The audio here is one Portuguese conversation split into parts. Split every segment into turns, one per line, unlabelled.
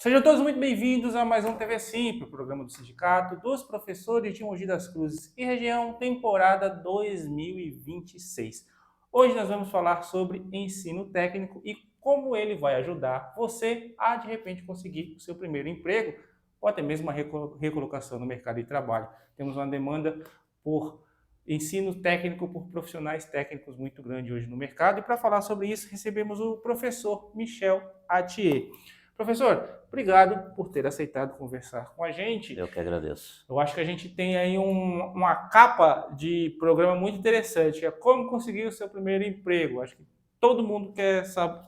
Sejam todos muito bem-vindos a mais um TV Simples, o programa do Sindicato dos Professores de Mogi das Cruzes e Região, temporada 2026. Hoje nós vamos falar sobre ensino técnico e como ele vai ajudar você a, de repente, conseguir o seu primeiro emprego ou até mesmo uma recolocação no mercado de trabalho. Temos uma demanda por ensino técnico por profissionais técnicos muito grande hoje no mercado e para falar sobre isso recebemos o professor Michel Atier. Professor, obrigado por ter aceitado conversar com a gente.
Eu que agradeço.
Eu acho que a gente tem aí uma capa de programa muito interessante, que é como conseguir o seu primeiro emprego. Acho que todo mundo quer saber,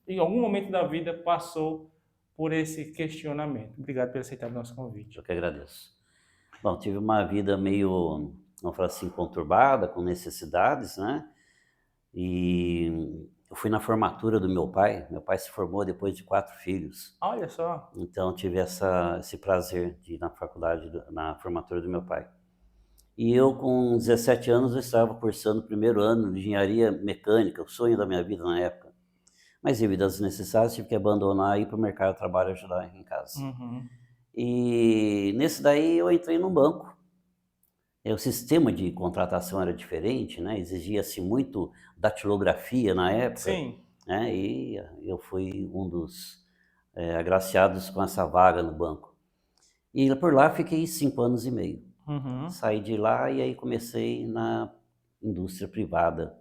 em algum momento da vida passou por esse questionamento. Obrigado por aceitar o nosso convite.
Eu que agradeço. Bom, tive uma vida meio, vamos falar assim, conturbada, com necessidades, né? E eu fui na formatura do meu pai. Meu pai se formou depois de 4 filhos.
Olha só.
Então tive esse prazer de ir na faculdade, na formatura do meu pai. E eu, com 17 anos, eu estava cursando o primeiro ano de engenharia mecânica, o sonho da minha vida na época. Mas devido às necessidades, tive que abandonar e ir para o mercado de trabalho ajudar em casa.
Uhum.
E nesse daí eu entrei num banco. O sistema de contratação era diferente, né? Exigia-se muito datilografia na época,
Sim.
né? E eu fui um dos agraciados com essa vaga no banco. E por lá fiquei 5 anos e meio.
Uhum.
Saí de lá e aí comecei na indústria privada.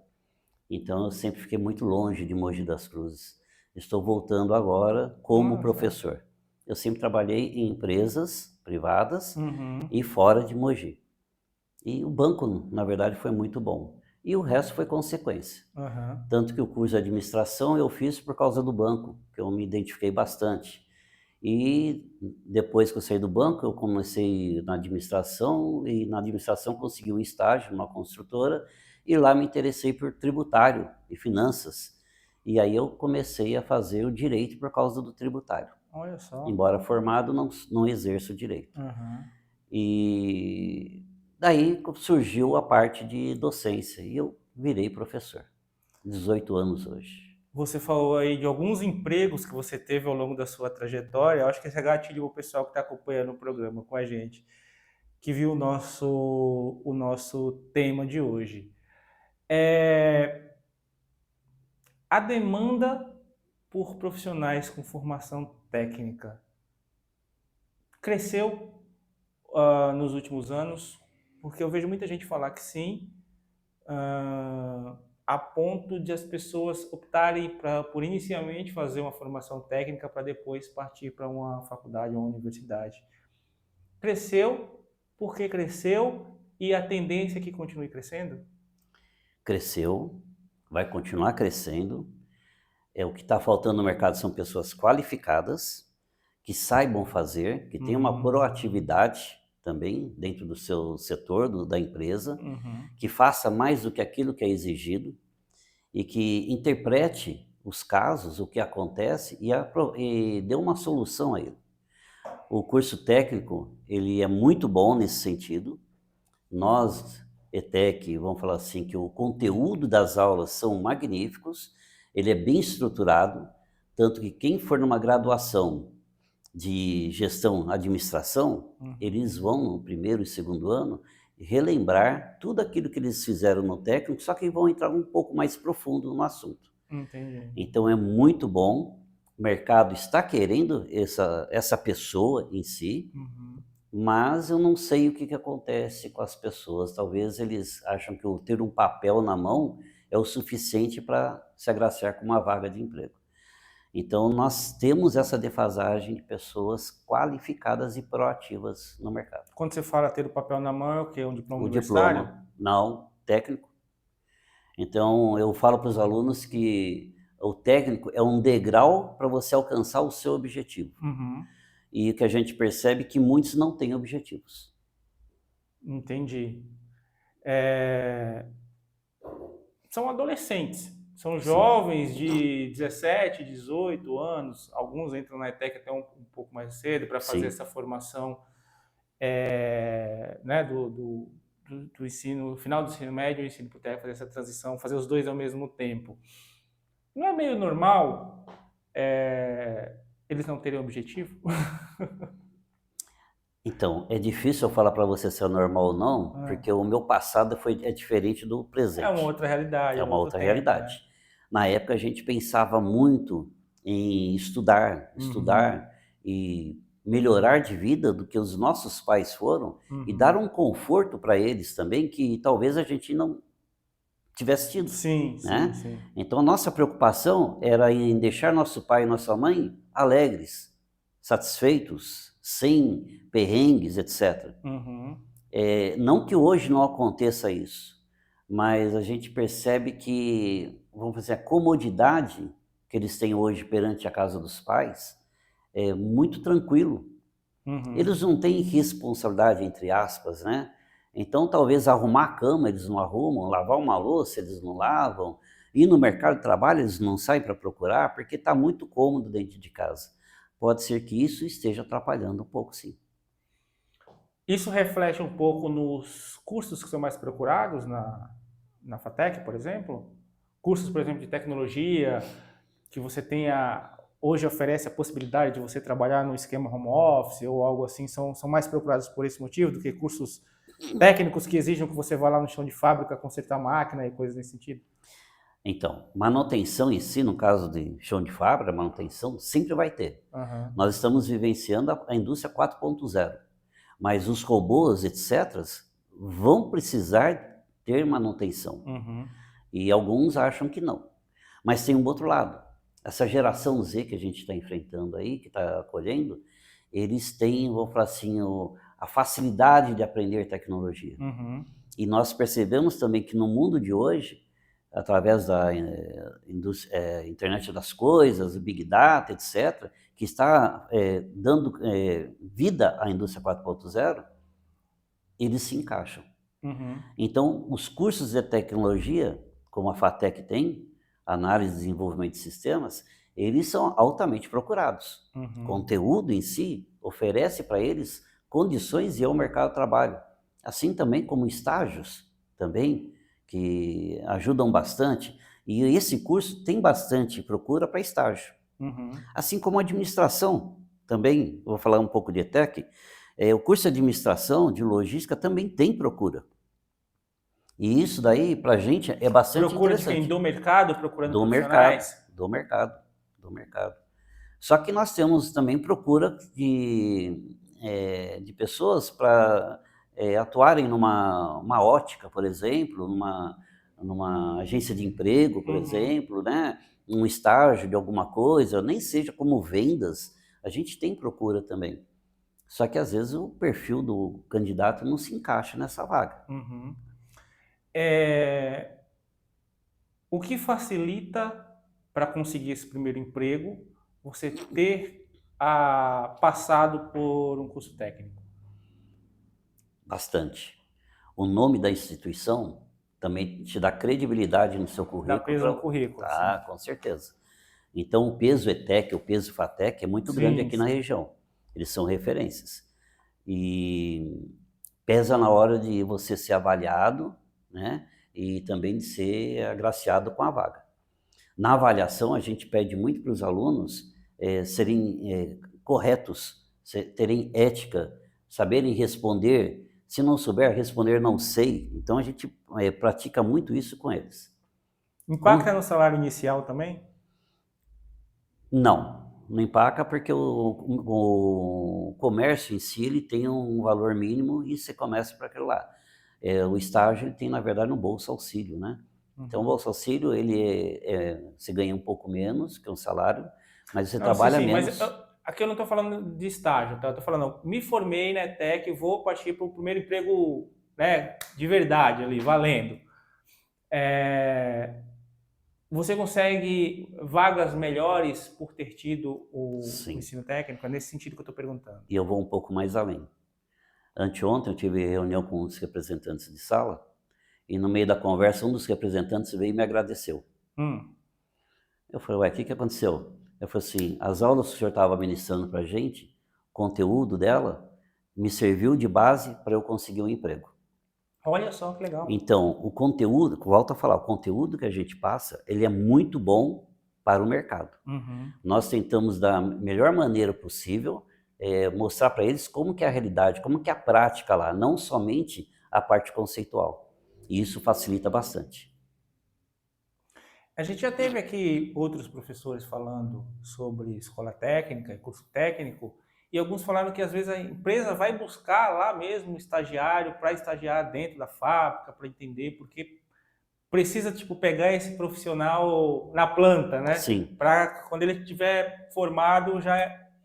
Então eu sempre fiquei muito longe de Mogi das Cruzes. Estou voltando agora como professor. Eu sempre trabalhei em empresas privadas e fora de Mogi. E o banco, na verdade, foi muito bom. E o resto foi consequência. Tanto que o curso de administração eu fiz por causa do banco, que eu me identifiquei bastante. E depois que eu saí do banco, eu comecei na administração, e na administração consegui um estágio numa construtora, e lá me interessei por tributário e finanças. E aí eu comecei a fazer o direito por causa do tributário.
Olha só.
Embora formado, não exerço o direito. E daí surgiu a parte de docência, e eu virei professor. 18 anos hoje.
Você falou aí de alguns empregos que você teve ao longo da sua trajetória. Eu acho que esse é gatilho o pessoal que está acompanhando o programa com a gente, que viu o nosso tema de hoje. A demanda por profissionais com formação técnica cresceu nos últimos anos, porque eu vejo muita gente falar que sim, a ponto de as pessoas optarem por inicialmente fazer uma formação técnica para depois partir para uma faculdade ou uma universidade. Cresceu, porque cresceu, e a tendência é que continue crescendo?
Cresceu, vai continuar crescendo. O que está faltando no mercado são pessoas qualificadas, que saibam fazer, que tenham uma proatividade também dentro do seu setor, da empresa, que faça mais do que aquilo que é exigido e que interprete os casos, o que acontece e dê uma solução a ele. O curso técnico, ele é muito bom nesse sentido. Nós, ETEC, vamos falar assim, que o conteúdo das aulas são magníficos, ele é bem estruturado, tanto que quem for numa graduação de gestão, administração, eles vão no primeiro e segundo ano relembrar tudo aquilo que eles fizeram no técnico, só que vão entrar um pouco mais profundo no assunto.
Entendi.
Então é muito bom, o mercado está querendo essa pessoa em si, mas eu não sei o que acontece com as pessoas. Talvez eles acham que o ter um papel na mão é o suficiente para se agraciar com uma vaga de emprego. Então nós temos essa defasagem de pessoas qualificadas e proativas no mercado.
Quando você fala ter o papel na mão, é o quê? Um diploma
O
universitário?
diploma, não, técnico. Então eu falo para os alunos que o técnico é um degrau para você alcançar o seu objetivo. E o que a gente percebe é que muitos não têm objetivos.
Entendi. São adolescentes, são jovens de 17, 18 anos, alguns entram na ETEC até um pouco mais cedo para fazer essa formação né, do ensino, final do ensino médio e ensino técnico, fazer essa transição, fazer os dois ao mesmo tempo. Não é meio normal eles não terem objetivo?
Então, é difícil eu falar para você se é normal ou não,
Ah,
porque o meu passado é diferente do
é uma
presente.
outra realidade,
É
é um
uma
outro
outra
tempo, né?
realidade. Na época a gente pensava muito em estudar,
Uhum,
estudar e melhorar de vida do que os nossos pais foram e dar
uhum.
um conforto para eles também que talvez a gente não tivesse tido,
Sim, sim,
né?
sim.
Então a nossa preocupação era em deixar nosso pai e nossa mãe alegres, satisfeitos, sem perrengues, etc.
Uhum,
Não que hoje não aconteça isso, mas a gente percebe que, vamos dizer, a comodidade que eles têm hoje perante a casa dos pais é muito tranquilo.
uhum.
Eles não têm responsabilidade, entre aspas, né? Então, talvez arrumar a cama eles não arrumam, lavar uma louça eles não lavam, ir no mercado de trabalho eles não saem para procurar, porque está muito cômodo dentro de casa. Pode ser que isso esteja atrapalhando um pouco, sim.
Isso reflete um pouco nos cursos que são mais procurados na FATEC, por exemplo? Cursos, por exemplo, de tecnologia, que você tenha, hoje oferece a possibilidade de você trabalhar no esquema home office ou algo assim, são mais procurados por esse motivo do que cursos técnicos que exigem que você vá lá no chão de fábrica consertar máquina e coisas nesse sentido?
Então, manutenção em si, no caso de chão de fábrica, manutenção sempre vai ter.
Aham.
Nós estamos vivenciando a indústria 4.0, mas os robôs, etc., vão precisar ter manutenção.
Uhum.
E alguns acham que não. Mas tem um outro lado. Essa geração Z que a gente está enfrentando aí, que está acolhendo, eles têm, vou falar assim, a facilidade de aprender tecnologia.
Uhum.
E nós percebemos também que no mundo de hoje, através da internet das coisas, Big Data, etc., que está dando vida à indústria 4.0, eles se encaixam.
Uhum.
Então, os cursos de tecnologia, como a FATEC tem, análise e desenvolvimento de sistemas, eles são altamente procurados. O
Uhum.
conteúdo em si oferece para eles condições de ir ao mercado de trabalho. Assim também como estágios, também, que ajudam bastante. E esse curso tem bastante procura para estágio.
Uhum.
Assim como a administração, também, vou falar um pouco de ETEC, o curso de administração, de logística, também tem procura. E isso daí, para a gente, é bastante
Procura de quem?
interessante.
Do mercado, procurando
Do mercado,
profissionais?
do mercado, do mercado. Só que nós temos também procura de pessoas para atuarem numa ótica, por exemplo, numa agência de emprego, por
Uhum.
exemplo, né? Um estágio de alguma coisa, nem seja como vendas, a gente tem procura também. Só que às vezes o perfil do candidato não se encaixa nessa vaga.
Uhum. É, o que facilita para conseguir esse primeiro emprego você ter passado por um curso técnico?
Bastante. O nome da instituição também te dá credibilidade no seu
Dá
currículo
peso no
para.
currículo, sim.
Tá, com certeza. Então, o peso ETEC, o peso FATEC é muito grande
Sim,
aqui na
sim.
região. Eles são referências. E pesa na hora de você ser avaliado, né? E também de ser agraciado com a vaga. Na avaliação, a gente pede muito para os alunos serem corretos, terem ética, saberem responder. Se não souber responder, não sei. Então, a gente pratica muito isso com eles.
Impacta
Com
no salário inicial também?
Não empaca porque o comércio em si ele tem um valor mínimo e você começa para aquilo lá. O estágio ele tem, na verdade, um bolsa auxílio, né? Então, o
Uhum.
bolsa auxílio, você ganha um pouco menos que um salário, mas você
Não, sim,
trabalha
sim, mas
menos.
aqui eu não estou falando de estágio, tá? Eu estou falando, me formei na ETEC, vou partir para o primeiro emprego, né, de verdade ali, valendo. É, você consegue vagas melhores por ter tido o
Sim,
ensino técnico? É nesse sentido que eu estou perguntando.
e eu vou um pouco mais além. Anteontem eu tive reunião com os representantes de sala e no meio da conversa um dos representantes veio e me agradeceu.
Hum.
Eu falei, ué, o que aconteceu? Eu falei assim, as aulas que o senhor estava ministrando para a gente, o conteúdo dela, me serviu de base para eu conseguir um emprego.
Olha só que legal.
Então, o conteúdo, volto a falar, o conteúdo que a gente passa, ele é muito bom para o mercado.
Uhum.
Nós tentamos, da melhor maneira possível, mostrar para eles como que é a realidade, como que é a prática lá, não somente a parte conceitual. E isso facilita bastante.
A gente já teve aqui outros professores falando sobre escola técnica e curso técnico, e alguns falaram que às vezes a empresa vai buscar lá mesmo um estagiário para estagiar dentro da fábrica, para entender, porque precisa tipo pegar esse profissional na planta, né?
Sim.
Para quando ele estiver formado já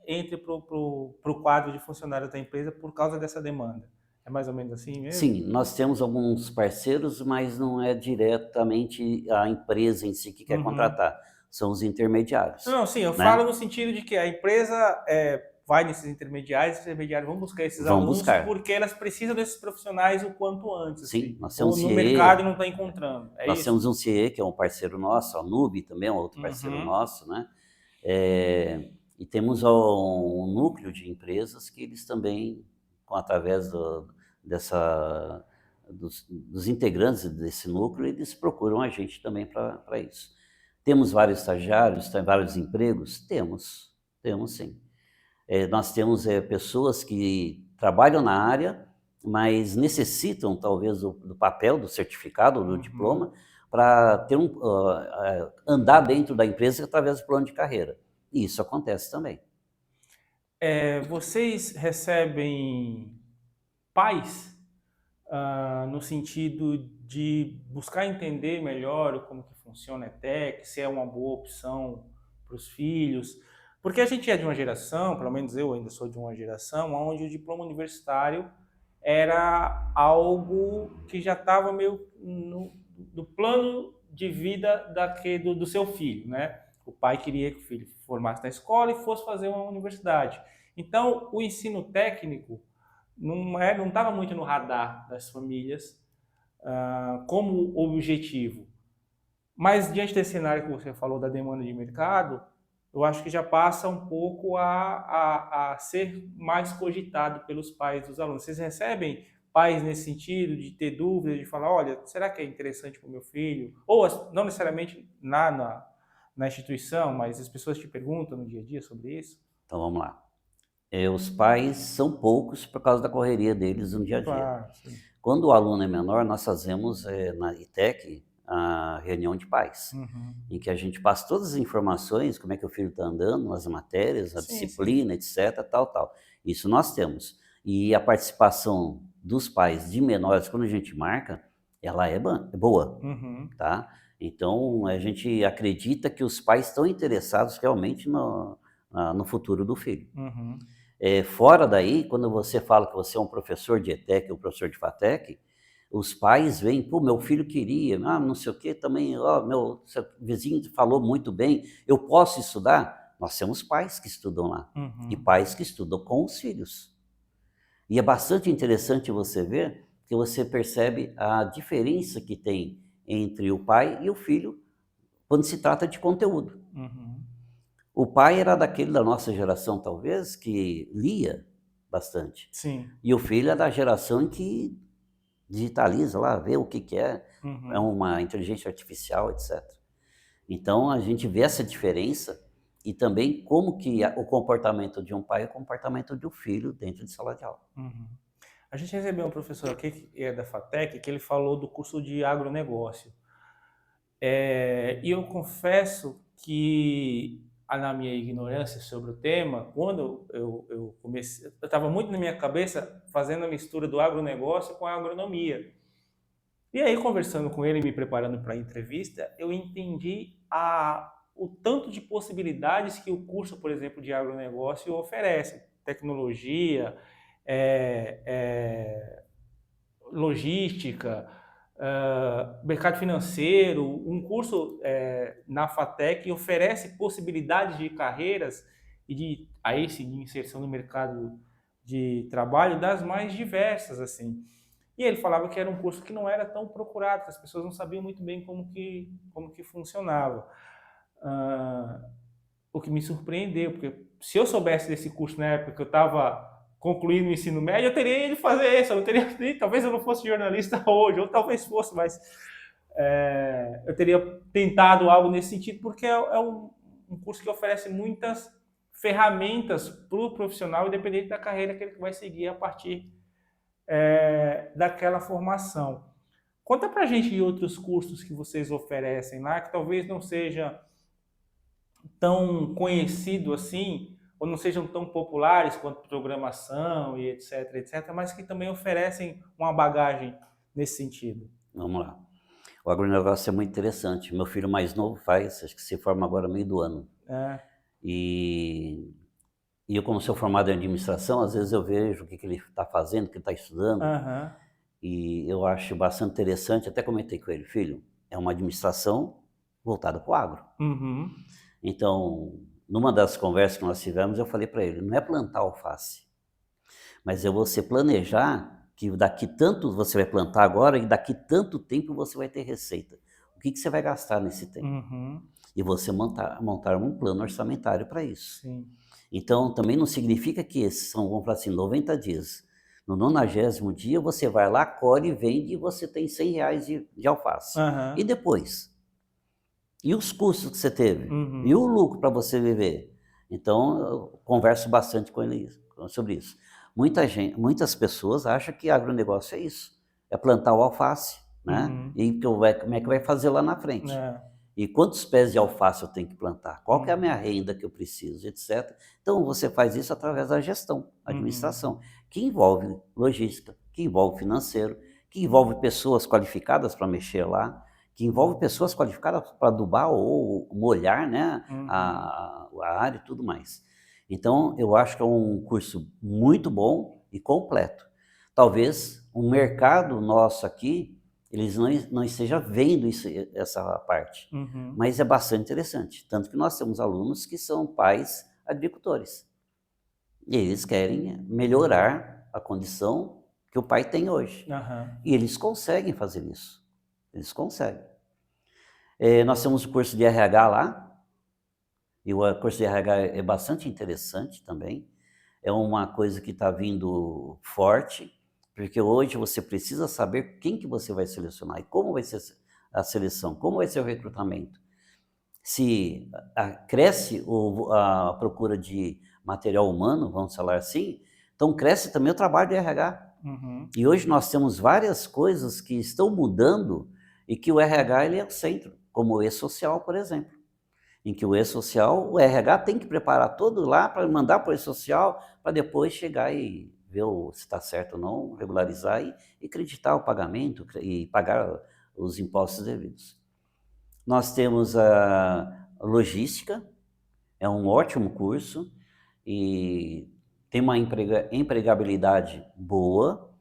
entre para o quadro de funcionários da empresa por causa dessa demanda. É mais ou menos assim mesmo?
Sim, nós temos alguns parceiros, mas não é diretamente a empresa em si que quer
Uhum.
contratar, são os intermediários,
Não, sim, eu falo
né?
no sentido de que a empresa vai nesses intermediários, esses intermediários vão buscar esses
Vão
alunos
buscar.
porque elas precisam desses profissionais o quanto antes,
Sim,
assim.
nós temos
Ou
um
no mercado
CIE,
não está encontrando, é
nós
isso?
temos um CIE que é um parceiro nosso, a Nube também é um outro parceiro
Uhum.
nosso, né? E temos um núcleo de empresas que eles também, através dessa, dos integrantes desse núcleo, eles procuram a gente também para isso. Temos vários estagiários, tem vários empregos? Temos sim. Nós temos pessoas que trabalham na área, mas necessitam talvez do papel, do certificado, do
Uhum.
diploma, para ter andar dentro da empresa através do plano de carreira. E isso acontece também.
Vocês recebem pais no sentido de buscar entender melhor como que funciona a ETEC, se é uma boa opção para os filhos, porque a gente é de uma geração, pelo menos eu ainda sou de uma geração, onde o diploma universitário era algo que já estava meio no plano de vida do seu filho, né? O pai queria que o filho formasse na escola e fosse fazer uma universidade. Então, o ensino técnico não estava muito no radar das famílias como objetivo. Mas diante desse cenário que você falou da demanda de mercado, eu acho que já passa um pouco a ser mais cogitado pelos pais dos alunos. Vocês recebem pais nesse sentido, de ter dúvidas, de falar, olha, será que é interessante para o meu filho? Ou não necessariamente na instituição, mas as pessoas te perguntam no dia a dia sobre isso?
Então vamos lá. Os pais são poucos por causa da correria deles no dia a dia.
Claro, sim.
Quando o aluno é menor, nós fazemos na ITEC a reunião de pais,
Uhum.
em que a gente passa todas as informações, como é que o filho está andando, as matérias, a
Sim, sim.
disciplina, etc, tal. Isso nós temos. E a participação dos pais de menores, quando a gente marca, ela é boa,
Uhum.
tá? Então, a gente acredita que os pais estão interessados realmente no futuro do filho.
Uhum.
Fora daí, quando você fala que você é um professor de ETEC ou professor de FATEC, os pais veem, pô, meu filho queria, não sei o que também, meu vizinho falou muito bem, eu posso estudar? Nós temos pais que estudam lá, e
Uhum.
pais que estudam com os filhos. E é bastante interessante você ver que você percebe a diferença que tem entre o pai e o filho quando se trata de conteúdo.
Uhum.
O pai era daquele da nossa geração, talvez, que lia bastante.
Sim.
E o filho é da geração em que digitaliza lá, vê o que é
Uhum.
uma inteligência artificial, etc. Então, a gente vê essa diferença e também como que o comportamento de um pai é o comportamento de um filho dentro de sala de aula.
Uhum. A gente recebeu um professor aqui que é da FATEC que ele falou do curso de agronegócio. E eu confesso que, na minha ignorância sobre o tema, quando eu comecei, eu estava muito na minha cabeça fazendo a mistura do agronegócio com a agronomia. E aí, conversando com ele, me preparando para a entrevista, eu entendi o tanto de possibilidades que o curso, por exemplo, de agronegócio oferece. Tecnologia, logística, mercado financeiro. Um curso na FATEC oferece possibilidades de carreiras e aí sim, de inserção no mercado de trabalho das mais diversas, assim. E ele falava que era um curso que não era tão procurado, que as pessoas não sabiam muito bem como que funcionava. O que me surpreendeu, porque se eu soubesse desse curso na época que eu estava concluindo o ensino médio, eu teria ido fazer isso, eu não teria, talvez eu não fosse jornalista hoje, ou talvez fosse, mas eu teria tentado algo nesse sentido, porque é um curso que oferece muitas ferramentas para o profissional, independente da carreira que ele vai seguir a partir daquela formação. Conta pra gente de outros cursos que vocês oferecem lá, que talvez não seja tão conhecido assim, ou não sejam tão populares quanto programação e etc, etc, mas que também oferecem uma bagagem nesse sentido.
Vamos lá. O agronegócio é muito interessante. Meu filho mais novo faz, acho que se forma agora no meio do ano.
É.
E eu, como sou formado em administração, às vezes eu vejo o que ele está fazendo, o que ele está estudando,
Aham.
e eu acho bastante interessante. Até comentei com ele, filho, é uma administração voltada para o agro.
Uhum.
Então, numa das conversas que nós tivemos, eu falei para ele, não é plantar alface, mas é você planejar que daqui tanto você vai plantar agora e daqui tanto tempo você vai ter receita. O que você vai gastar nesse tempo?
Uhum.
E você montar um plano orçamentário para isso.
Sim.
Então, também não significa que esses são, vamos falar assim, 90 dias. No 90º dia, você vai lá, colhe e vende e você tem R$ 100 de alface. E
Aham.
depois? E os custos que você teve? E o
Uhum.
lucro para você viver? Então, eu converso bastante com ele sobre isso. Muitas pessoas acham que agronegócio é isso. É plantar o alface, né?
Uhum.
E como é que vai fazer lá na frente?
É.
E quantos pés de alface eu tenho que plantar? Qual que é a minha
Uhum.
renda que eu preciso, etc. Então, você faz isso através da gestão,
Uhum.
administração, que envolve logística, que envolve financeiro, que envolve pessoas qualificadas para mexer lá, que envolve pessoas qualificadas para adubar ou molhar, né,
Uhum.
a área e tudo mais. Então, eu acho que é um curso muito bom e completo. Talvez o mercado nosso aqui, eles não estejam vendo essa parte,
Uhum.
mas é bastante interessante. Tanto que nós temos alunos que são pais agricultores. E eles querem melhorar a condição que o pai tem hoje.
Aham.
E eles conseguem fazer isso. Eles conseguem. Nós temos o curso de RH lá, e o curso de RH é bastante interessante também. É uma coisa que está vindo forte, porque hoje você precisa saber quem que você vai selecionar e como vai ser a seleção, como vai ser o recrutamento. Se cresce a procura de material humano, vamos falar assim, então cresce também o trabalho de RH.
Uhum.
E hoje nós temos várias coisas que estão mudando e que o RH ele é o centro, como o e-social, por exemplo. Em que o e-social, o RH tem que preparar todo lá para mandar para o e-social, para depois chegar e ver se está certo ou não, regularizar e acreditar o pagamento e pagar os impostos devidos. Nós temos a logística, é um ótimo curso e tem uma empregabilidade boa,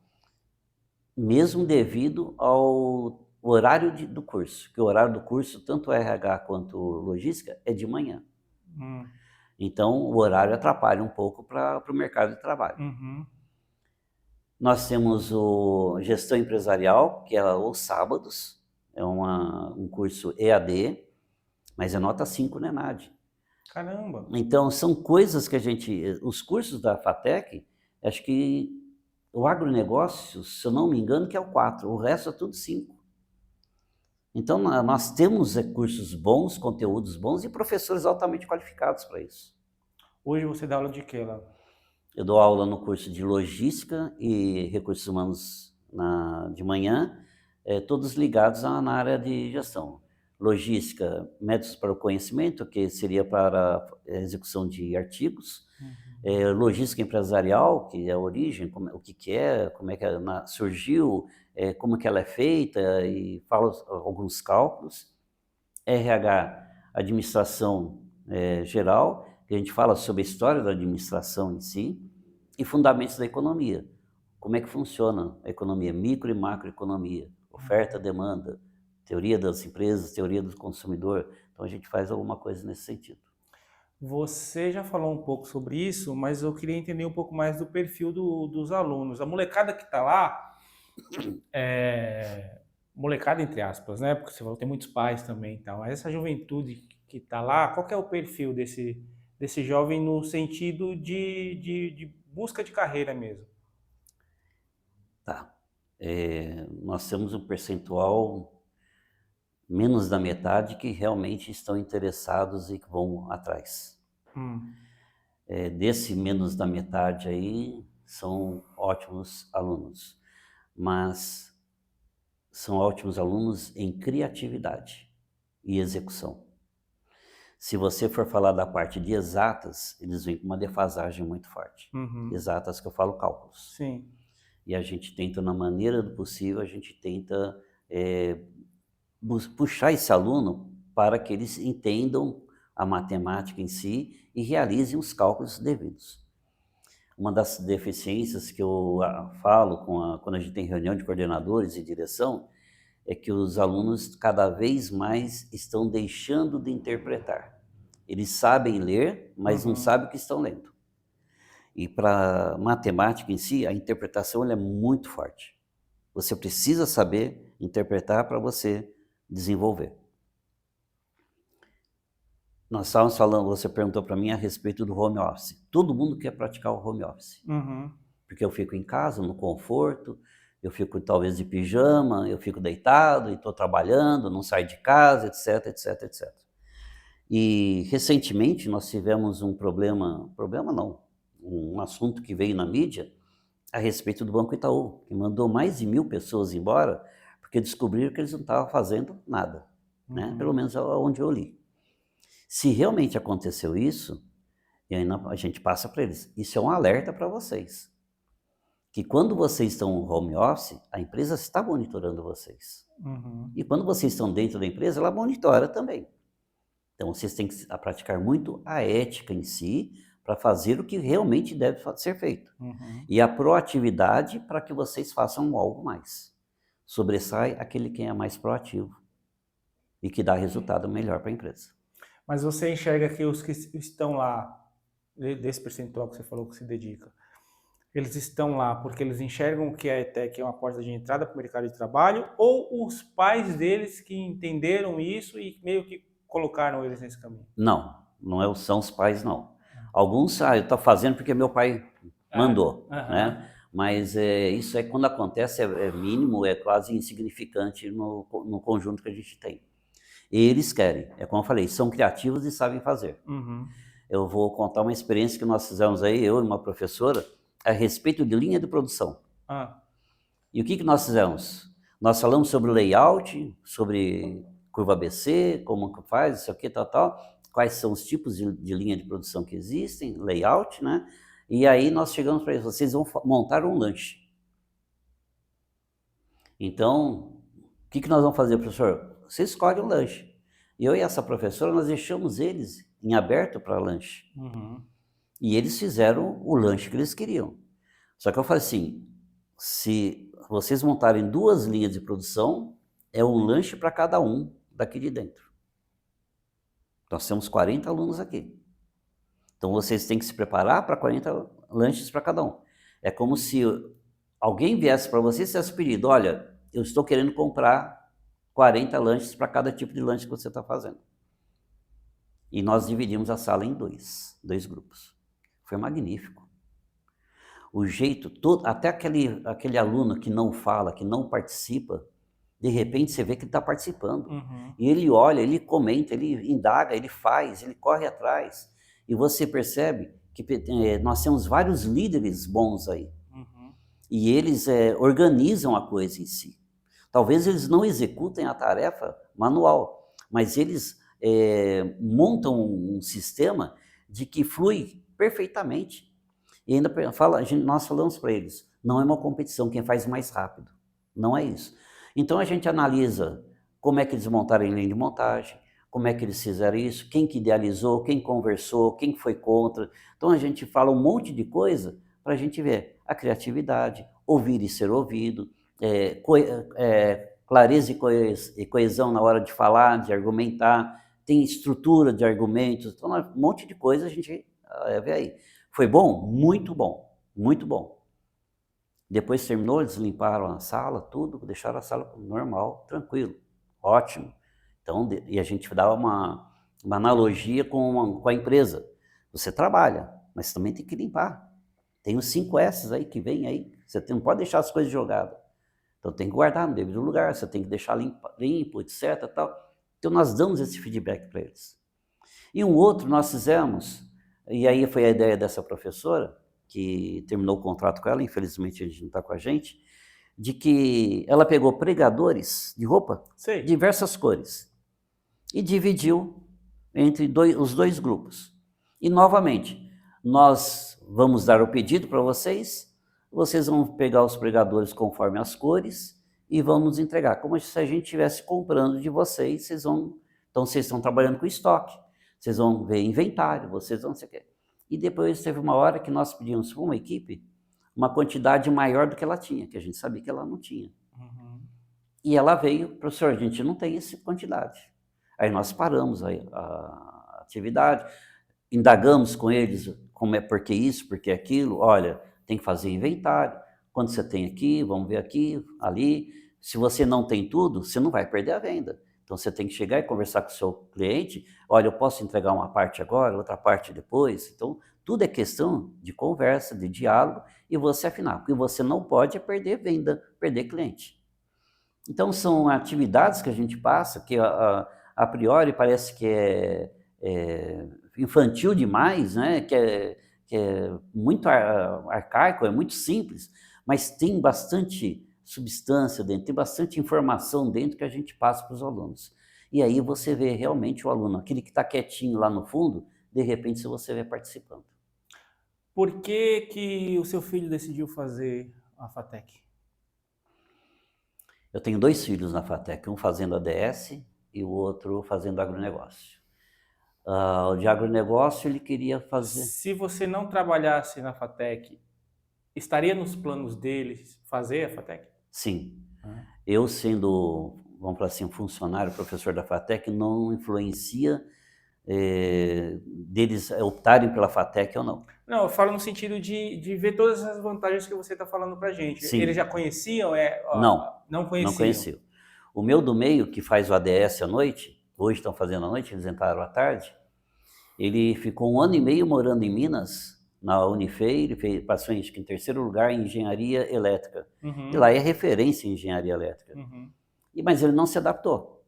mesmo devido ao horário do curso, que o horário do curso, tanto RH quanto logística, é de manhã.
Uhum.
Então, o horário atrapalha um pouco para o mercado de trabalho.
Uhum.
Nós temos o gestão empresarial, que é os sábados, é um curso EAD, mas é nota 5 na ENAD.
Caramba.
Então, são coisas que os cursos da FATEC, acho que o agronegócio, se eu não me engano, que é o 4, o resto é tudo 5. Então, nós temos cursos bons, conteúdos bons e professores altamente qualificados para isso.
Hoje você dá aula de quê lá?
Eu dou aula no curso de Logística e Recursos Humanos de manhã, todos ligados na área de gestão. Logística, métodos para o conhecimento, que seria para a execução de artigos.
Uhum.
Logística empresarial, que é a origem, o que é, como é que ela surgiu, como que ela é feita, e fala alguns cálculos. RH, administração geral, que a gente fala sobre a história da administração em si, e fundamentos da economia. Como é que funciona a economia, micro e macroeconomia, oferta, demanda, teoria das empresas, teoria do consumidor. Então a gente faz alguma coisa nesse sentido.
Você já falou um pouco sobre isso, mas eu queria entender um pouco mais do perfil dos alunos. A molecada que está lá, molecada entre aspas, né? Porque você falou que tem muitos pais também e tal. Mas essa juventude que está lá, qual que é o perfil desse jovem no sentido de busca de carreira mesmo?
Tá. Nós temos um percentual menos da metade que realmente estão interessados e que vão atrás. Desse menos da metade aí, são ótimos alunos, mas são ótimos alunos em criatividade e execução. Se você for falar da parte de exatas, eles vêm com uma defasagem muito forte. Exatas que eu falo cálculos.
Sim.
E a gente tenta, na maneira do possível, a gente tenta puxar esse aluno para que eles entendam a matemática em si e realizem os cálculos devidos. Uma das deficiências que eu falo quando a gente tem reunião de coordenadores e direção é que os alunos cada vez mais estão deixando de interpretar. Eles sabem ler, mas não sabem o que estão lendo. E para matemática em si, a interpretação ela é muito forte. Você precisa saber interpretar para você desenvolver. Nós estávamos falando, você perguntou para mim a respeito do home office. Todo mundo quer praticar o home office. Porque eu fico em casa, no conforto, eu fico talvez de pijama, eu fico deitado e estou trabalhando, não saio de casa, etc, etc, etc. E recentemente nós tivemos um um assunto que veio na mídia a respeito do Banco Itaú, que mandou mais de 1.000 pessoas embora porque descobriram que eles não estavam fazendo nada, né? Pelo menos onde eu li. Se realmente aconteceu isso, a gente passa para eles. Isso é um alerta para vocês. Que quando vocês estão no home office, a empresa está monitorando vocês. E quando vocês estão dentro da empresa, ela monitora também. Então vocês têm que praticar muito a ética em si, para fazer o que realmente deve ser feito. E a proatividade para que vocês façam algo mais. Sobressai aquele que é mais proativo e que dá resultado melhor para a empresa.
Mas você enxerga que os que estão lá, desse percentual que você falou que se dedica, eles estão lá porque eles enxergam que a ETEC é uma porta de entrada para o mercado de trabalho, ou os pais deles que entenderam isso e meio que colocaram eles nesse caminho?
Não são os pais, não. Alguns, eu estou fazendo porque meu pai mandou, né? Mas isso quando acontece, é mínimo, é quase insignificante no conjunto que a gente tem. Eles querem, é como eu falei, são criativos e sabem fazer. Eu vou contar uma experiência que nós fizemos aí, eu e uma professora, a respeito de linha de produção. E o que nós fizemos? Nós falamos sobre layout, sobre curva ABC, como que faz, isso aqui, tal, quais são os tipos de linha de produção que existem, layout, né? E aí nós chegamos para eles, vocês vão montar um lanche. Então, o que nós vamos fazer, professor? Você escolhe um lanche. Eu e essa professora, nós deixamos eles em aberto para lanche. E eles fizeram o lanche que eles queriam. Só que eu falei assim, se vocês montarem 2 linhas de produção, é um lanche para cada um daqui de dentro. Nós temos 40 alunos aqui. Então vocês têm que se preparar para 40 lanches para cada um. É como se alguém viesse para você e fizesse pedido, olha, eu estou querendo comprar 40 lanches para cada tipo de lanche que você está fazendo. E nós dividimos a sala em dois grupos. Foi magnífico. O jeito todo, até aquele aluno que não fala, que não participa, de repente você vê que ele está participando. E ele olha, ele comenta, ele indaga, ele faz, ele corre atrás. E você percebe que nós temos vários líderes bons aí. E eles organizam a coisa em si. Talvez eles não executem a tarefa manual, mas eles montam um sistema de que flui perfeitamente. E ainda nós falamos para eles, não é uma competição, quem faz mais rápido. Não é isso. Então a gente analisa como é que eles montaram em linha de montagem, como é que eles fizeram isso, quem que idealizou, quem conversou, quem foi contra. Então a gente fala um monte de coisa para a gente ver a criatividade, ouvir e ser ouvido, clareza e coesão na hora de falar, de argumentar, tem estrutura de argumentos, então um monte de coisa a gente vê aí. Foi bom? Muito bom, muito bom. Depois terminou, eles limparam a sala, tudo, deixaram a sala normal, tranquilo, ótimo. Então, e a gente dava uma analogia com a empresa. Você trabalha, mas também tem que limpar. Tem os 5 S's aí que vem aí, você não pode deixar as coisas jogadas. Então tem que guardar no devido lugar, você tem que deixar limpo, etc. Tal. Então nós damos esse feedback para eles. E um outro nós fizemos, e aí foi a ideia dessa professora, que terminou o contrato com ela, infelizmente a gente não está com a gente, de que ela pegou pregadores de roupa,
Sei.
diversas cores, e dividiu entre os dois grupos. E novamente, nós vamos dar o pedido para vocês vão pegar os pregadores conforme as cores e vão nos entregar, como se a gente estivesse comprando de vocês, então vocês estão trabalhando com estoque, vocês vão ver inventário, vocês vão não sei o quê. E depois teve uma hora que nós pedimos para uma equipe uma quantidade maior do que ela tinha, que a gente sabia que ela não tinha.
Uhum.
E ela veio, professor, a gente não tem essa quantidade. Aí nós paramos a atividade, indagamos com eles como é, por que isso, por que aquilo, olha, tem que fazer inventário, quando você tem aqui, vamos ver aqui, ali, se você não tem tudo, você não vai perder a venda. Então você tem que chegar e conversar com o seu cliente, olha, eu posso entregar uma parte agora, outra parte depois. Então tudo é questão de conversa, de diálogo e você afinar, porque você não pode perder venda, perder cliente. Então são atividades que a gente passa que a priori parece que é infantil demais, né? que é muito arcaico, é muito simples, mas tem bastante substância dentro, tem bastante informação dentro que a gente passa para os alunos. E aí você vê realmente o aluno, aquele que está quietinho lá no fundo, de repente você vê participando.
Por que que o seu filho decidiu fazer a FATEC?
Eu tenho 2 filhos na FATEC, um fazendo ADS e o outro fazendo agronegócio. O de agronegócio ele queria fazer...
Se você não trabalhasse na FATEC, estaria nos planos deles fazer a FATEC?
Sim. Eu sendo, vamos falar assim, funcionário, professor da FATEC, não influencia deles optarem pela FATEC ou não.
Não, eu falo no sentido de ver todas as vantagens que você está falando para a gente.
Sim.
Eles já conheciam? Não conheciam?
Não conheciam. O meu do meio, que faz o ADS à noite, hoje estão fazendo à noite, eles entraram à tarde, ele ficou 1 ano e meio morando em Minas, na Unifei, ele passou em terceiro lugar em engenharia elétrica.
Uhum.
E lá é referência em engenharia elétrica.
Uhum.
Mas ele não se adaptou.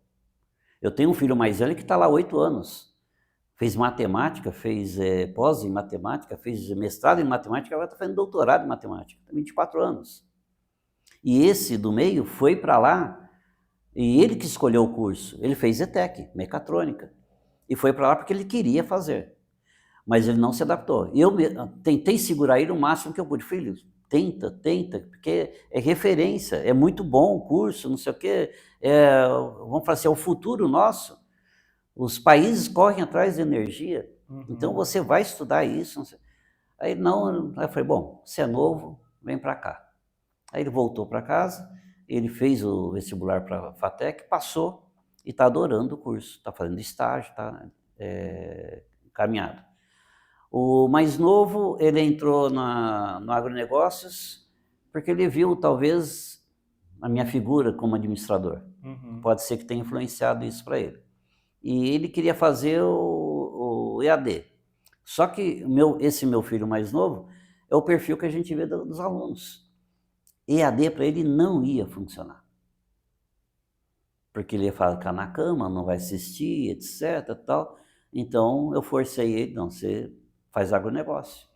Eu tenho um filho mais velho que está lá há 8 anos. Fez matemática, fez pós em matemática, fez mestrado em matemática, agora está fazendo doutorado em matemática, tem 24 anos. E esse do meio foi para lá, e ele que escolheu o curso, ele fez ETEC, mecatrônica, e foi para lá porque ele queria fazer, mas ele não se adaptou. E eu tentei segurar ele o máximo que eu pude. Filho, tenta, porque é referência, é muito bom o curso, não sei o quê, vamos falar assim, é o futuro nosso. Os países correm atrás de energia, então você vai estudar isso. Aí eu falei, bom, você é novo, vem para cá. Aí ele voltou para casa, ele fez o vestibular para a FATEC, passou e está adorando o curso, está fazendo estágio, está encaminhado. O mais novo, ele entrou no agronegócios porque ele viu talvez a minha figura como administrador. Pode ser que tenha influenciado isso para ele. E ele queria fazer o EAD. Só que esse meu filho mais novo é o perfil que a gente vê dos alunos. EAD para ele não ia funcionar. Porque ele ia ficar na cama, não vai assistir, etc. Tal. Então eu forcei ele, não, você faz agronegócio.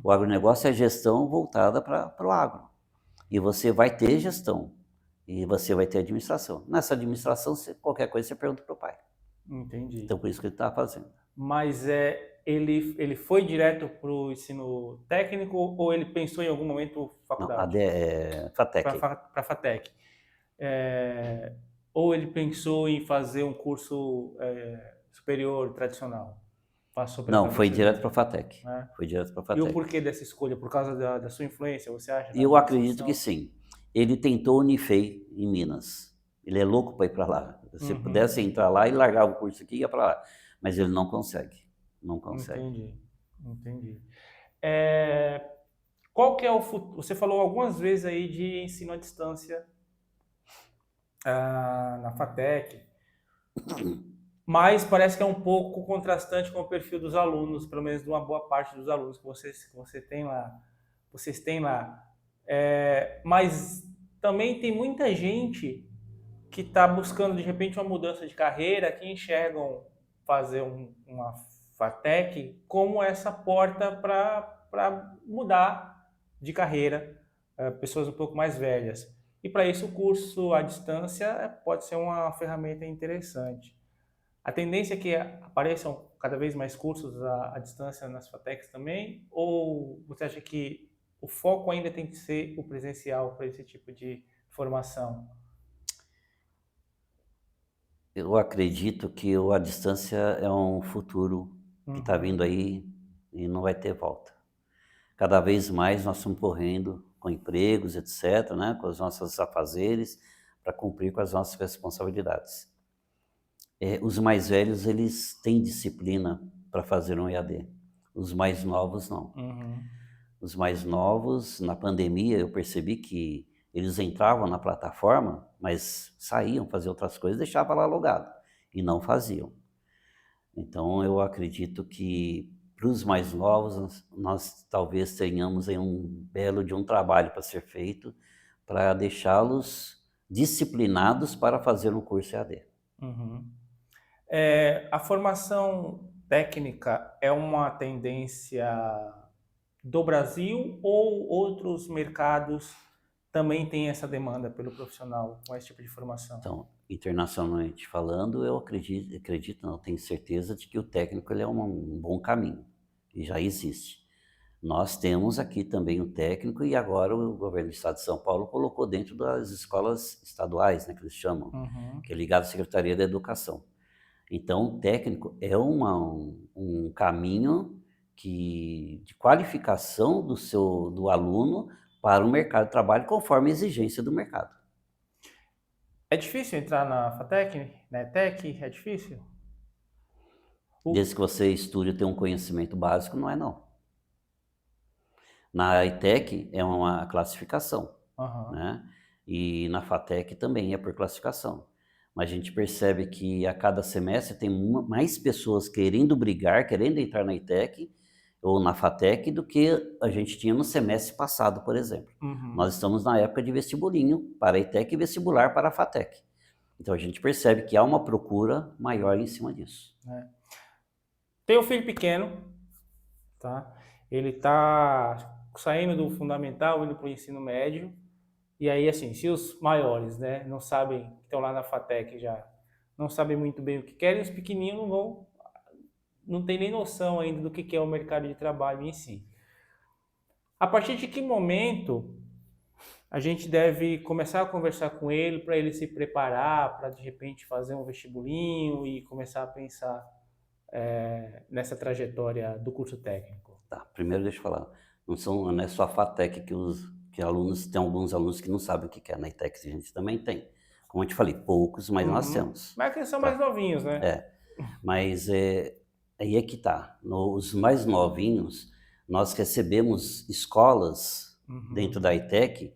O agronegócio é gestão voltada para o agro. E você vai ter gestão. E você vai ter administração. Nessa administração, qualquer coisa você pergunta para o pai.
Entendi.
Então, por isso que ele estava fazendo.
Mas ele foi direto para o ensino técnico ou ele pensou em algum momento faculdade?
Não, FATEC.
Para a FATEC. Ou ele pensou em fazer um curso superior, tradicional?
Não, foi direto para a FATEC. Foi direto para a FATEC.
E o porquê dessa escolha? Por causa da sua influência, você acha?
Eu acredito que sim. Ele tentou Unifei em Minas. Ele é louco para ir para lá. Se pudesse entrar lá e largar o curso aqui, ia para lá. Mas ele não consegue. Não consegue.
Entendi. Qual que é o futuro? Você falou algumas vezes aí de ensino à distância na FATEC, mas parece que é um pouco contrastante com o perfil dos alunos, pelo menos de uma boa parte dos alunos que vocês têm lá. Mas também tem muita gente que está buscando, de repente, uma mudança de carreira, que enxergam fazer uma FATEC como essa porta para mudar de carreira, pessoas um pouco mais velhas. E para isso o curso à distância pode ser uma ferramenta interessante. A tendência é que apareçam cada vez mais cursos à distância nas FATECs também? Ou você acha que o foco ainda tem que ser o presencial para esse tipo de formação?
Eu acredito que a distância é um futuro que está
Uhum,
vindo aí e não vai ter volta. Cada vez mais nós estamos correndo com empregos, etc., né, com os nossos afazeres, para cumprir com as nossas responsabilidades. Os mais velhos, eles têm disciplina para fazer um EAD. Os mais novos, não.
uhum,
Os mais novos, na pandemia, eu percebi que eles entravam na plataforma, mas saíam fazer outras coisas, deixavam lá logado, e não faziam. Então, eu acredito que para os mais novos, nós talvez tenhamos aí um belo de um trabalho para ser feito, para deixá-los disciplinados para fazer um curso EAD.
uhum. A formação técnica é uma tendência do Brasil ou outros mercados também têm essa demanda pelo profissional com esse tipo de formação?
Então, internacionalmente falando, eu acredito, não, tenho certeza de que o técnico ele é um bom caminho, e já existe. Nós temos aqui também o técnico e agora o governo do estado de São Paulo colocou dentro das escolas estaduais, né, que eles chamam,
Uhum.
que é ligado à Secretaria da Educação. Então, o técnico é um caminho de qualificação do aluno para o mercado de trabalho conforme a exigência do mercado.
É difícil entrar na FATEC, na ETEC? É difícil? O...
Desde que você estude e tenha um conhecimento básico, não é não. Na ITEC é uma classificação,
Aham.
né? E na FATEC também é por classificação. Mas a gente percebe que a cada semestre tem mais pessoas querendo brigar, querendo entrar na ITEC ou na FATEC do que a gente tinha no semestre passado, por exemplo.
Uhum.
Nós estamos na época de vestibulinho para a ITEC e vestibular para a FATEC. Então a gente percebe que há uma procura maior em cima disso.
É. Tem um filho pequeno, tá? Ele tá saindo do fundamental, indo para o ensino médio. E aí, assim, se os maiores, né, não sabem, que estão lá na FATEC já, não sabem muito bem o que querem, os pequeninos não tem nem noção ainda do que é o mercado de trabalho em si. A partir de que momento a gente deve começar a conversar com ele para ele se preparar, para de repente fazer um vestibulinho e começar a pensar nessa trajetória do curso técnico?
Tá, primeiro deixa eu falar, não é só a FATEC que alunos, tem alguns alunos que não sabem o que é, na ITEC a gente também tem. Como eu te falei, poucos, mas nós
Uhum.
temos.
Mas que eles são mais
Tá?
novinhos, né?
Mas aí é que tá, os mais novinhos, nós recebemos escolas
Uhum.
dentro da ITEC,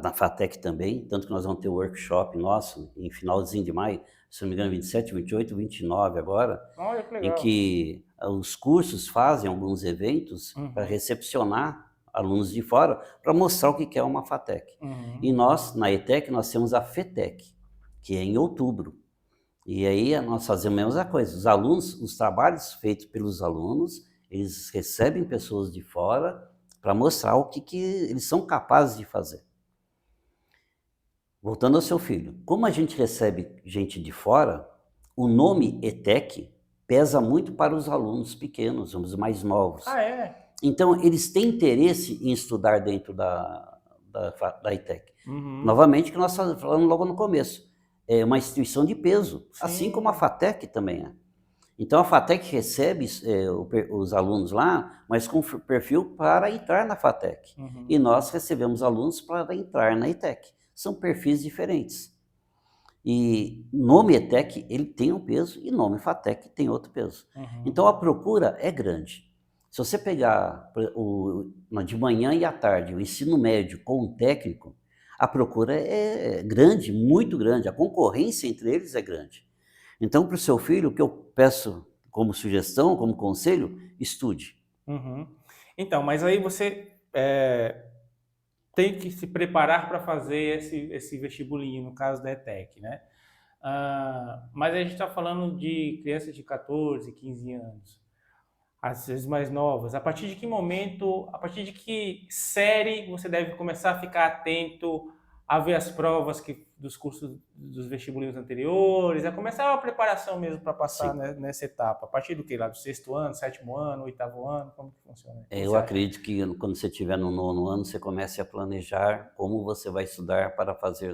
na FATEC também, tanto que nós vamos ter o workshop nosso em finalzinho de maio, se não me engano, 27, 28, 29 agora,
Olha que
em
legal.
que os cursos fazem alguns eventos para
Uhum.
recepcionar alunos de fora, para mostrar o que é uma FATEC.
Uhum.
E nós, na ETEC, nós temos a FETEC, que é em outubro. E aí nós fazemos a mesma coisa. Os alunos, os trabalhos feitos pelos alunos, eles recebem pessoas de fora para mostrar o que eles são capazes de fazer. Voltando ao seu filho, como a gente recebe gente de fora, o nome ETEC pesa muito para os alunos pequenos, os mais novos.
Ah, é?
Então, eles têm interesse em estudar dentro da ITEC.
Uhum.
Novamente, que nós falamos logo no começo, é uma instituição de peso, assim como a
Sim.
FATEC também é. Então, a FATEC recebe os alunos lá, mas com perfil para entrar na FATEC.
Uhum.
E nós recebemos alunos para entrar na ITEC. São perfis diferentes. E nome ETEC, ele tem um peso, e nome FATEC tem outro peso.
Uhum.
Então, a procura é grande. Se você pegar de manhã e à tarde o ensino médio com o técnico, a procura é grande, muito grande. A concorrência entre eles é grande. Então, para o seu filho, o que eu peço como sugestão, como conselho, estude.
Uhum. Então, mas aí você tem que se preparar para fazer esse vestibulinho, no caso da ETEC, né? Mas a gente está falando de crianças de 14, 15 anos, às vezes mais novas. A partir de que momento, a partir de que série você deve começar a ficar atento a ver as provas dos cursos dos vestibulinhos anteriores, a começar a preparação mesmo para passar,
Sim.
né, nessa etapa? A partir do que? Lá do sexto ano, sétimo ano, oitavo ano? Como que funciona? O que
Eu
você acha?
acredito que quando você estiver no 9º ano, você comece a planejar como você vai estudar para fazer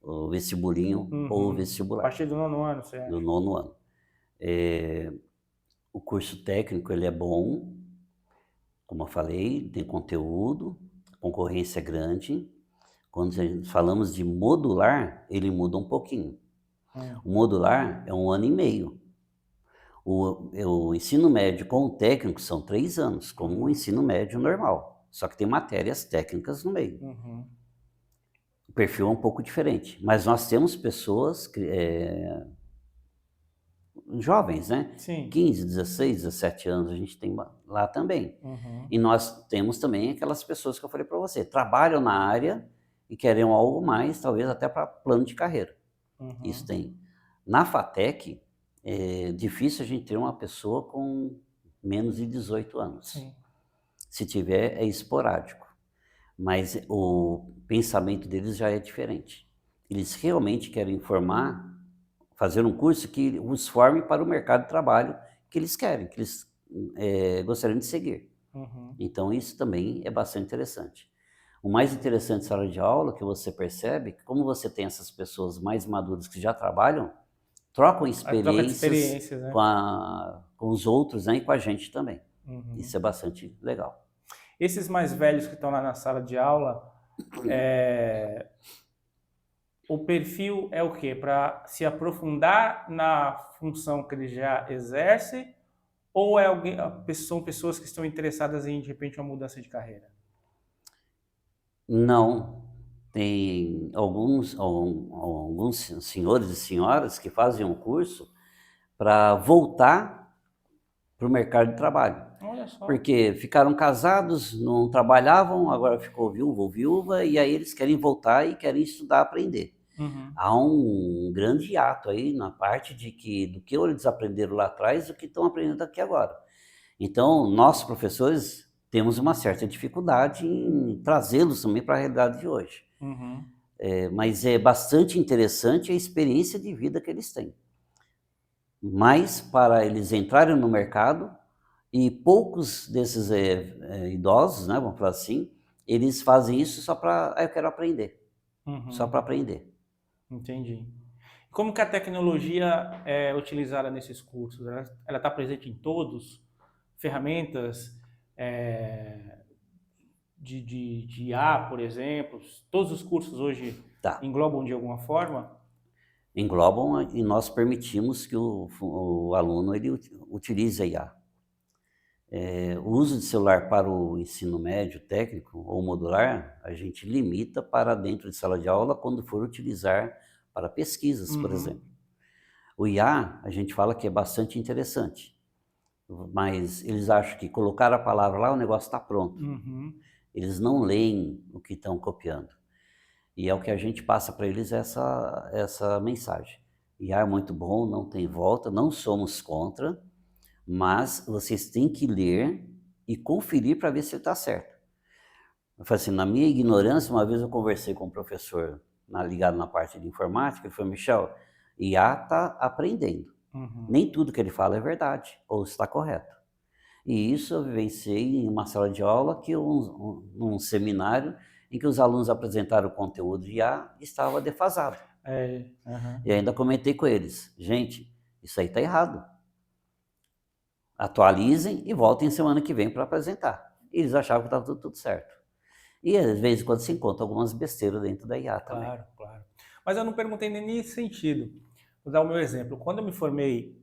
o vestibulinho ou o
A
vestibular
partir do nono ano, você
do
acha?
9º ano. O curso técnico ele é bom, como eu falei, tem conteúdo, a concorrência é grande. Quando falamos de modular, ele muda um pouquinho.
Hum,
O modular é 1 ano e meio. O ensino médio com o técnico são 3 anos, como o ensino médio normal. Só que tem matérias técnicas no meio.
uhum.
O perfil é um pouco diferente. Mas nós temos pessoas, jovens, né?
Sim.
15, 16, 17 anos, a gente tem lá também.
Uhum.
E nós temos também aquelas pessoas que eu falei para você, trabalham na área e querem algo mais, talvez até para plano de carreira. Isso
Uhum.
tem. Na FATEC, é difícil a gente ter uma pessoa com menos de 18 anos.
Sim.
Se tiver, é esporádico. Mas o pensamento deles já é diferente. Eles realmente querem formar, fazer um curso que os forme para o mercado de trabalho que eles querem, que eles gostariam de seguir.
Uhum.
Então, isso também é bastante interessante. O mais interessante da sala de aula, que você percebe, que como você tem essas pessoas mais maduras que já trabalham, trocam
A troca de
experiências
experiências,
com,
né?
com os outros, né, e com a gente também.
Uhum.
Isso é bastante legal.
Esses mais velhos que estão lá na sala de aula, é, o perfil é o quê? Para se aprofundar na função que ele já exerce, ou é alguém, são pessoas que estão interessadas em, de repente, uma mudança de carreira?
Não, tem alguns senhores e senhoras que fazem um curso para voltar para o mercado de trabalho.
Olha só.
Porque ficaram casados, não trabalhavam, agora ficou viúvo ou viúva, e aí eles querem voltar e querem estudar, aprender.
Uhum.
Há um grande hiato aí na parte de que do que eles aprenderam lá atrás e do que estão aprendendo aqui agora. Então, nós professores temos uma certa dificuldade em trazê-los também para a realidade de hoje.
Uhum.
Mas é bastante interessante a experiência de vida que eles têm. Mas para eles entrarem no mercado, e poucos desses idosos, né, vamos falar assim, eles fazem isso só para, eu quero aprender, só
Uhum.
para aprender.
Entendi. Como que a tecnologia é utilizada nesses cursos? Ela está presente em todos? Ferramentas de IA, por exemplo? Todos os cursos hoje
Tá,
englobam de alguma forma?
englobam e nós permitimos que o aluno ele utilize a IA. O uso de celular para o ensino médio, técnico ou modular, a gente limita para dentro de sala de aula quando for utilizar para pesquisas, por
Uhum.
exemplo. O IA, a gente fala que é bastante interessante, mas eles acham que colocar a palavra lá, o negócio está pronto.
Uhum.
Eles não leem o que estão copiando. E é o que a gente passa para eles essa mensagem. IA é muito bom, não tem volta, não somos contra, mas vocês têm que ler e conferir para ver se está certo. Eu falei assim, na minha ignorância, uma vez eu conversei com um professor ligado na parte de informática, ele falou, Michel, IA está aprendendo.
Uhum.
Nem tudo que ele fala é verdade, ou está correto. E isso eu vivenciei em uma sala de aula, num seminário, em que os alunos apresentaram o conteúdo de IA e estava defasado.
Uhum.
E ainda comentei com eles, gente, isso aí está errado. Atualizem e voltem semana que vem para apresentar. E eles achavam que estava tudo certo. E às vezes quando se encontra algumas besteiras dentro da IA também.
Claro, claro. Mas eu não perguntei nem nesse sentido. Vou dar o meu exemplo. Quando eu me formei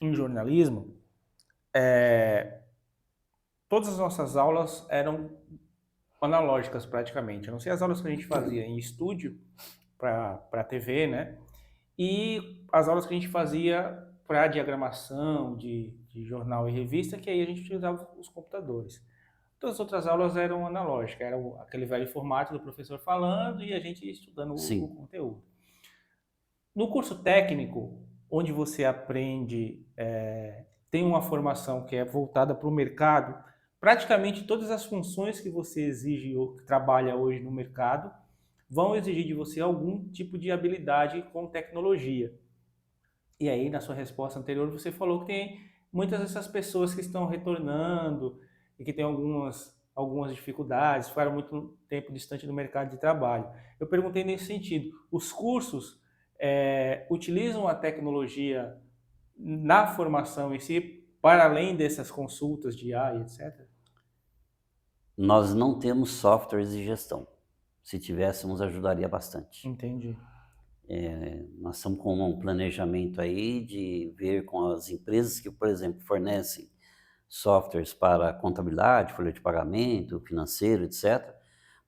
em jornalismo, todas as nossas aulas eram analógicas praticamente. A não ser as aulas que a gente fazia em estúdio para TV, né? E as aulas que a gente fazia para diagramação de jornal e revista, que aí a gente utilizava os computadores. Todas as outras aulas eram analógicas, era aquele velho formato do professor falando e a gente estudando o
Sim.
conteúdo. No curso técnico, onde você aprende, tem uma formação que é voltada para o mercado, praticamente todas as funções que você exige ou que trabalha hoje no mercado vão exigir de você algum tipo de habilidade com tecnologia. E aí, na sua resposta anterior, você falou que tem muitas dessas pessoas que estão retornando e que têm algumas dificuldades, ficaram muito tempo distante do mercado de trabalho. Eu perguntei nesse sentido, os cursos utilizam a tecnologia na formação em si, para além dessas consultas de IA e etc?
Nós não temos softwares de gestão. Se tivéssemos, ajudaria bastante.
Entendi.
Nós estamos com um planejamento aí de ver com as empresas que, por exemplo, fornecem softwares para contabilidade, folha de pagamento, financeiro, etc.,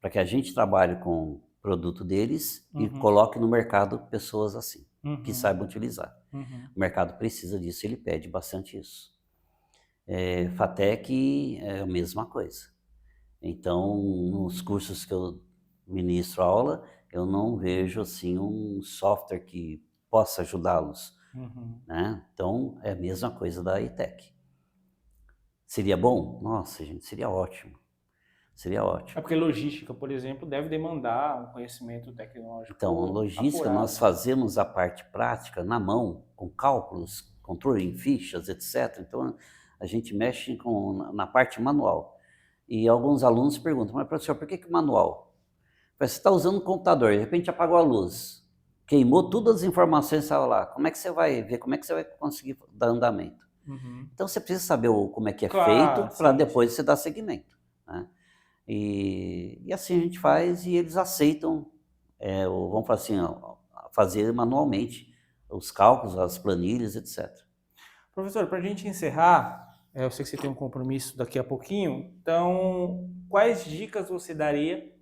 para que a gente trabalhe com o produto deles e coloque no mercado pessoas assim, que saibam utilizar. O mercado precisa disso, ele pede bastante isso. FATEC é a mesma coisa. Então, nos cursos que eu ministro aula, eu não vejo assim um software que possa ajudá-los, né? Então, é a mesma coisa da ETEC. Seria bom? Nossa, gente, seria ótimo. Seria ótimo.
É porque logística, por exemplo, deve demandar um conhecimento tecnológico
Então, a logística,
apurado.
nós fazemos a parte prática na mão, com cálculos, controle em fichas, etc. Então, a gente mexe na parte manual. E alguns alunos perguntam, mas professor, por que manual? Você está usando um computador, de repente apagou a luz, queimou todas as informações que estavam lá. Como é que você vai ver? Como é que você vai conseguir dar andamento? Então você precisa saber como é que é feito para depois você dar seguimento, né? E assim a gente faz e eles aceitam, vamos falar assim, fazer manualmente os cálculos, as planilhas, etc.
Professor, para a gente encerrar, eu sei que você tem um compromisso daqui a pouquinho, então quais dicas você daria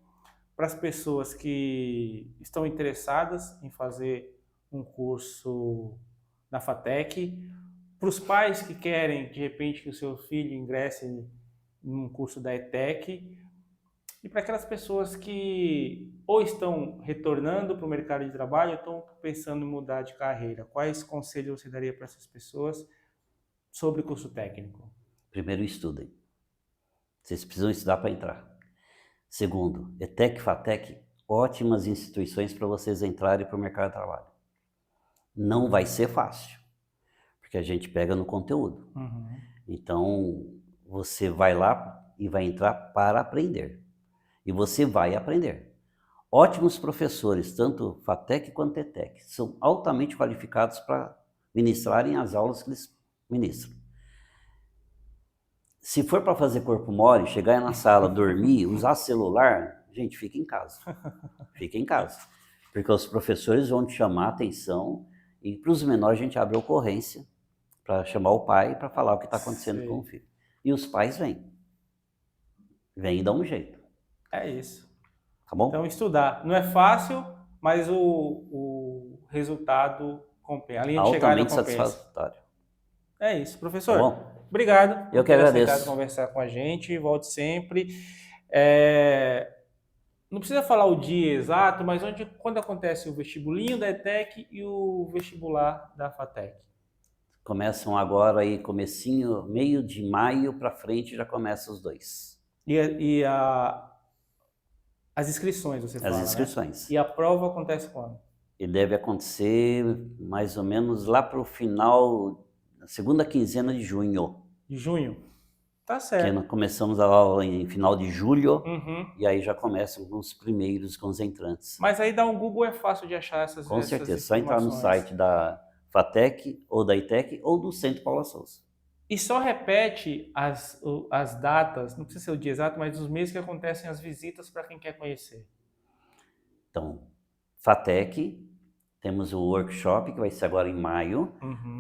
para as pessoas que estão interessadas em fazer um curso na FATEC, para os pais que querem, de repente, que o seu filho ingresse num curso da ETEC, e para aquelas pessoas que ou estão retornando para o mercado de trabalho ou estão pensando em mudar de carreira, quais conselhos você daria para essas pessoas sobre curso técnico?
Primeiro, estudem. Vocês precisam estudar para entrar. Segundo, ETEC, FATEC, ótimas instituições para vocês entrarem para o mercado de trabalho. Não vai ser fácil, porque a gente pega no conteúdo. Então, você vai lá e vai entrar para aprender. E você vai aprender. Ótimos professores, tanto FATEC quanto ETEC, são altamente qualificados para ministrarem as aulas que eles ministram. Se for para fazer corpo mole, chegar na sala, dormir, usar celular, gente, fica em casa. Fica em casa. Porque os professores vão te chamar a atenção e para os menores a gente abre ocorrência para chamar o pai para falar o que está acontecendo com o filho. E os pais vêm. Vêm e dão um jeito.
É isso.
Tá bom?
Então, estudar. Não é fácil, mas o resultado compensa. A linha de chegada
Altamente
compensa.
satisfatório.
É isso, professor.
Tá bom?
Obrigado
Eu
por
que
ter
agradeço.
aceitado conversar com a gente. Volte sempre. Não precisa falar o dia exato, mas quando acontece o vestibulinho da ETEC e o vestibular da FATEC?
Começam agora aí, comecinho, meio de maio para frente, já começam os dois.
As inscrições, você fala,
As inscrições.
Né? E a prova acontece quando?
E deve acontecer mais ou menos lá para o final, na segunda quinzena de junho.
De junho? Tá certo.
Porque nós começamos a aula em final de julho, e aí já começam os primeiros com os entrantes.
Mas aí dar um Google é fácil de achar essas
Com certeza, só
informações.
entrar no site da FATEC, ou da ETEC, ou do Centro Paula Souza.
E só repete as datas, não precisa ser o dia exato, mas os meses que acontecem as visitas para quem quer conhecer.
Então, FATEC, temos o workshop, que vai ser agora em maio,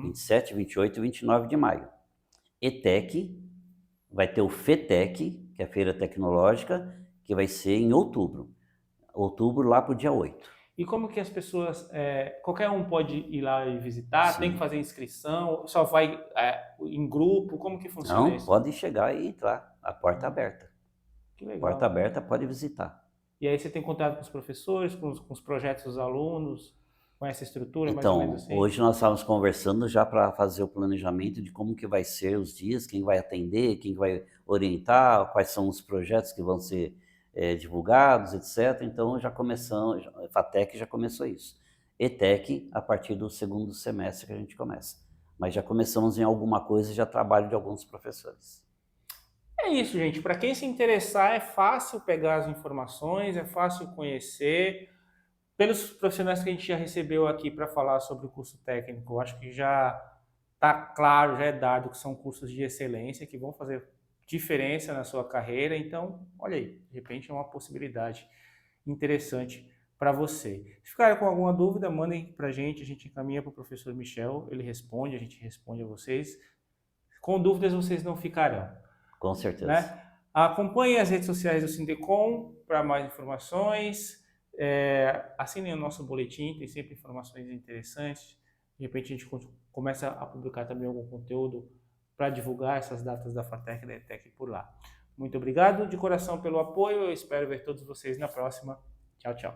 27, 28 e 29 de maio. ETEC, vai ter o FETEC, que é a Feira Tecnológica, que vai ser em outubro. Outubro, lá para o dia 8.
E como que as pessoas, qualquer um pode ir lá e visitar? Sim. Tem que fazer inscrição? Só vai em grupo? Como que funciona isso?
Não, pode chegar e entrar, a porta aberta.
Que legal.
Porta aberta, pode visitar.
E aí você tem contato com os professores, com os projetos dos alunos, com essa estrutura, mais ou
Então,
menos assim?
hoje nós estávamos conversando já para fazer o planejamento de como que vai ser os dias, quem vai atender, quem vai orientar, quais são os projetos que vão ser divulgados, etc. Então, já começamos, a FATEC já começou isso. ETEC, a partir do segundo semestre que a gente começa. Mas já começamos em alguma coisa, já trabalho de alguns professores.
É isso, gente. Para quem se interessar, é fácil pegar as informações, é fácil conhecer. Pelos profissionais que a gente já recebeu aqui para falar sobre o curso técnico, eu acho que já está claro, já é dado que são cursos de excelência, que vão fazer diferença na sua carreira. Então, olha aí, de repente é uma possibilidade interessante para você. Se ficarem com alguma dúvida, mandem para a gente encaminha para o professor Michel, ele responde, a gente responde a vocês. Com dúvidas vocês não ficarão.
Com certeza.
Né? Acompanhe as redes sociais do Sindecom para mais informações. Assinem o nosso boletim, tem sempre informações interessantes. De repente a gente começa a publicar também algum conteúdo para divulgar essas datas da FATEC e da ETEC por lá. Muito obrigado de coração pelo apoio, eu espero ver todos vocês na próxima. Tchau, tchau.